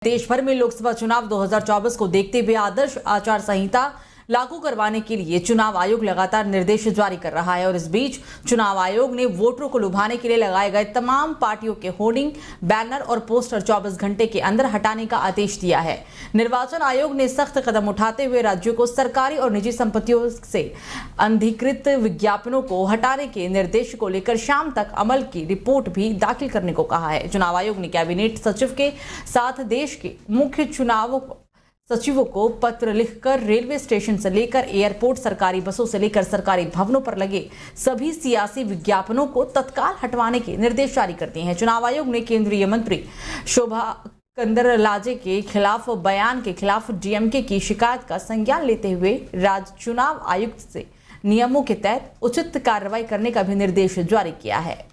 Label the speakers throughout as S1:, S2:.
S1: देश भर में लोकसभा चुनाव 2024 को देखते हुए आदर्श आचार संहिता लागू करवाने के लिए चुनाव आयोग लगातार निर्देश जारी कर रहा है और इस बीच चुनाव आयोग ने वोटरों को लुभाने के लिए लगाए गए तमाम पार्टियों के होर्डिंग, बैनर और पोस्टर 24 घंटे के अंदर हटाने का आदेश दिया है। निर्वाचन आयोग ने सख्त कदम उठाते हुए राज्यों को सरकारी और निजी संपत्तियों से अनधिकृत विज्ञापनों को हटाने के निर्देश को लेकर शाम तक अमल की रिपोर्ट भी दाखिल करने को कहा है। चुनाव आयोग ने कैबिनेट सचिव के साथ देश के मुख्य चुनाव सचिवों को पत्र लिखकर रेलवे स्टेशन से लेकर एयरपोर्ट, सरकारी बसों से लेकर सरकारी भवनों पर लगे सभी सियासी विज्ञापनों को तत्काल हटवाने के निर्देश जारी कर दिए हैं। चुनाव आयोग ने केंद्रीय मंत्री शोभा कंदरलाजे के खिलाफ बयान के खिलाफ डीएमके की शिकायत का संज्ञान लेते हुए राज्य चुनाव आयुक्त से नियमों के तहत उचित कार्रवाई करने का भी निर्देश जारी किया है।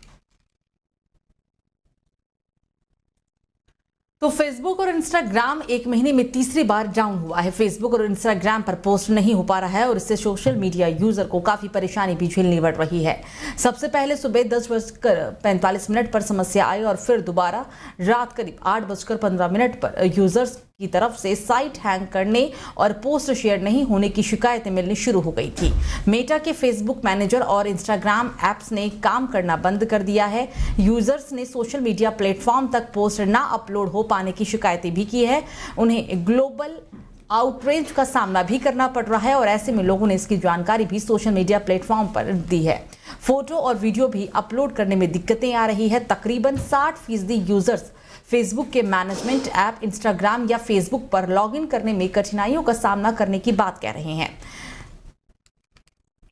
S1: तो फेसबुक और इंस्टाग्राम एक महीने में तीसरी बार डाउन हुआ है। फेसबुक और इंस्टाग्राम पर पोस्ट नहीं हो पा रहा है और इससे सोशल मीडिया यूजर को काफी परेशानी भी झेलनी पड़ रही है। सबसे पहले सुबह 10:45 पर समस्या आई और फिर दोबारा रात करीब 8:15 पर यूजर्स की तरफ से साइट हैंग करने और पोस्ट शेयर नहीं होने की शिकायतें मिलनी शुरू हो गई थी। मेटा के फेसबुक मैनेजर और इंस्टाग्राम ऐप्स ने काम करना बंद कर दिया है। यूजर्स ने सोशल मीडिया प्लेटफॉर्म तक पोस्ट ना अपलोड हो पाने की शिकायतें भी की है। उन्हें ग्लोबल आउटरीच का सामना भी करना पड़ रहा है और ऐसे में लोगों ने इसकी जानकारी भी सोशल मीडिया प्लेटफॉर्म पर दी है। फोटो और वीडियो भी अपलोड करने में दिक्कतें आ रही है। तकरीबन 60% यूजर्स फेसबुक के मैनेजमेंट ऐप इंस्टाग्राम या फेसबुक पर लॉगिन करने में कठिनाइयों का सामना करने की बात कह रहे हैं।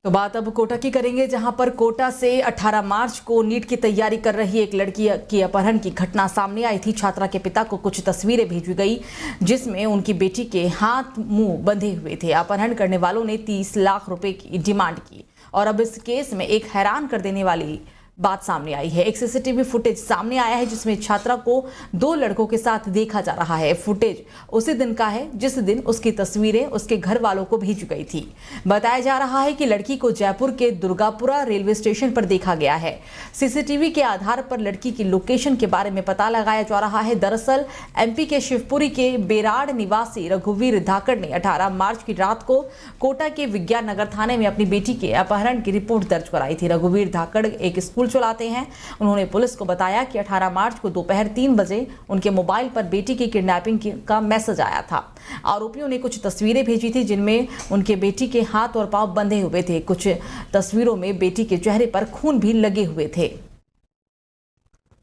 S1: तो बात अब कोटा की करेंगे, जहां पर कोटा से 18 मार्च को नीट की तैयारी कर रही एक लड़की की अपहरण की घटना सामने आई थी। छात्रा के पिता को कुछ तस्वीरें भेजी गई जिसमें उनकी बेटी के हाथ मुंह बंधे हुए थे। अपहरण करने वालों ने 30 लाख रुपए की डिमांड की और अब इस केस में एक हैरान कर देने वाली बात सामने आई है। एक सीसीटीवी फुटेज सामने आया है जिसमें छात्रा को 2 लड़कों के साथ देखा जा रहा है। फुटेज उसी दिन का है जिस दिन उसकी तस्वीरें उसके घर वालों को भेजी गई थी। बताया जा रहा है कि लड़की को जयपुर के दुर्गापुरा रेलवे स्टेशन पर देखा गया है। सीसीटीवी के आधार पर लड़की की लोकेशन के बारे में पता लगाया जा रहा है। दरअसल एमपी के शिवपुरी के बेराड़ निवासी रघुवीर धाकड़ ने 18 मार्च की रात को कोटा के विज्ञान नगर थाने में अपनी बेटी के अपहरण की रिपोर्ट दर्ज कराई थी। रघुवीर धाकड़ एक स्कूल चलाते हैं। उन्होंने पुलिस को बताया कि 18 मार्च को दोपहर 3 बजे उनके मोबाइल पर बेटी की किडनैपिंग का मैसेज आया था। आरोपियों ने कुछ तस्वीरें भेजी थी जिनमें उनके बेटी के हाथ और पांव बंधे हुए थे। कुछ तस्वीरों में बेटी के चेहरे पर खून भी लगे हुए थे।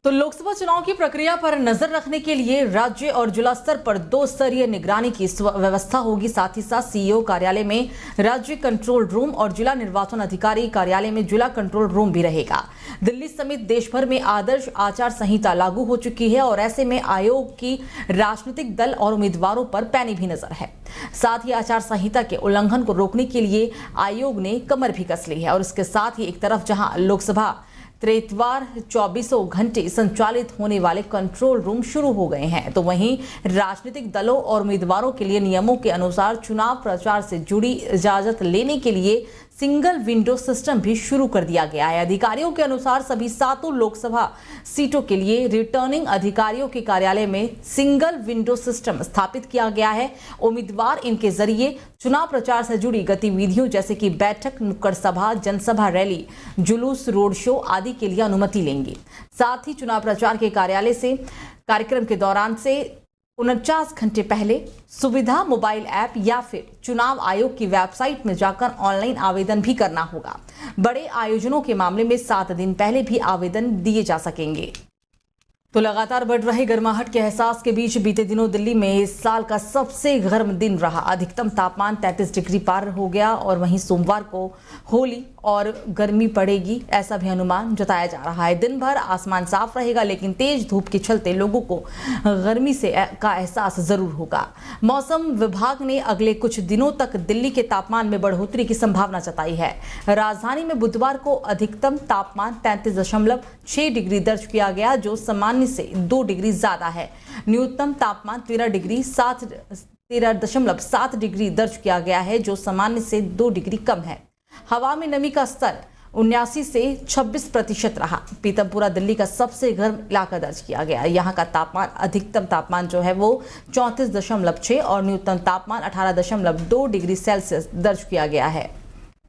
S1: तो लोकसभा चुनाव की प्रक्रिया पर नजर रखने के लिए राज्य और जिला स्तर पर 2 स्तरीय निगरानी की व्यवस्था होगी। साथ ही साथ सीईओ कार्यालय में राज्य कंट्रोल रूम और जिला निर्वाचन अधिकारी कार्यालय में जिला कंट्रोल रूम भी रहेगा। दिल्ली समेत देश भर में आदर्श आचार संहिता लागू हो चुकी है और ऐसे में आयोग की राजनीतिक दल और उम्मीदवारों पर पैनी भी नजर है। साथ ही आचार संहिता के उल्लंघन को रोकने के लिए आयोग ने कमर भी कस ली है और इसके साथ ही एक तरफ जहां लोकसभा त्रेतवार 24 घंटे संचालित होने वाले कंट्रोल रूम शुरू हो गए हैं, तो वहीं राजनीतिक दलों और उम्मीदवारों के लिए नियमों के अनुसार चुनाव प्रचार से जुड़ी इजाजत लेने के लिए सिंगल विंडो सिस्टम भी शुरू कर दिया गया है। अधिकारियों के अनुसार सभी 7 लोकसभा सीटों के लिए रिटर्निंग अधिकारियों के कार्यालय में सिंगल विंडो सिस्टम स्थापित किया गया है। उम्मीदवार इनके जरिए चुनाव प्रचार से जुड़ी गतिविधियों जैसे कि बैठक, नुक्कड़ सभा, जनसभा, रैली, जुलूस, रोड शो आदि के लिए अनुमति लेंगे। साथ ही चुनाव प्रचार के कार्यालय से कार्यक्रम के दौरान से 49 घंटे पहले सुविधा मोबाइल ऐप या फिर चुनाव आयोग की वेबसाइट में जाकर ऑनलाइन आवेदन भी करना होगा। बड़े आयोजनों के मामले में 7 दिन पहले भी आवेदन दिए जा सकेंगे। तो लगातार बढ़ रहे गर्माहट के एहसास के बीच बीते दिनों दिल्ली में इस साल का सबसे गर्म दिन रहा। अधिकतम तापमान 33 डिग्री पार हो गया और वहीं सोमवार को होली और गर्मी पड़ेगी, ऐसा भी अनुमान जताया जा रहा है। दिन भर आसमान साफ रहेगा लेकिन तेज धूप के चलते लोगों को गर्मी का एहसास जरूर होगा। मौसम विभाग ने अगले कुछ दिनों तक दिल्ली के तापमान में बढ़ोतरी की संभावना जताई है। राजधानी में बुधवार को अधिकतम तापमान 33.6 डिग्री दर्ज किया गया जो सामान्य से 2 डिग्री ज्यादा है। न्यूनतम तापमान 13.7 डिग्री दर्ज किया गया है जो सामान्य से 2 डिग्री कम है। हवा में नमी का स्तर 79 से 26% रहा। पीतमपुरा दिल्ली का सबसे गर्म इलाका दर्ज किया गया। यहाँ का तापमान, अधिकतम तापमान जो है वो 34.6 और न्यूनतम तापमान 18.2 डिग्री सेल्सियस दर्ज किया गया है।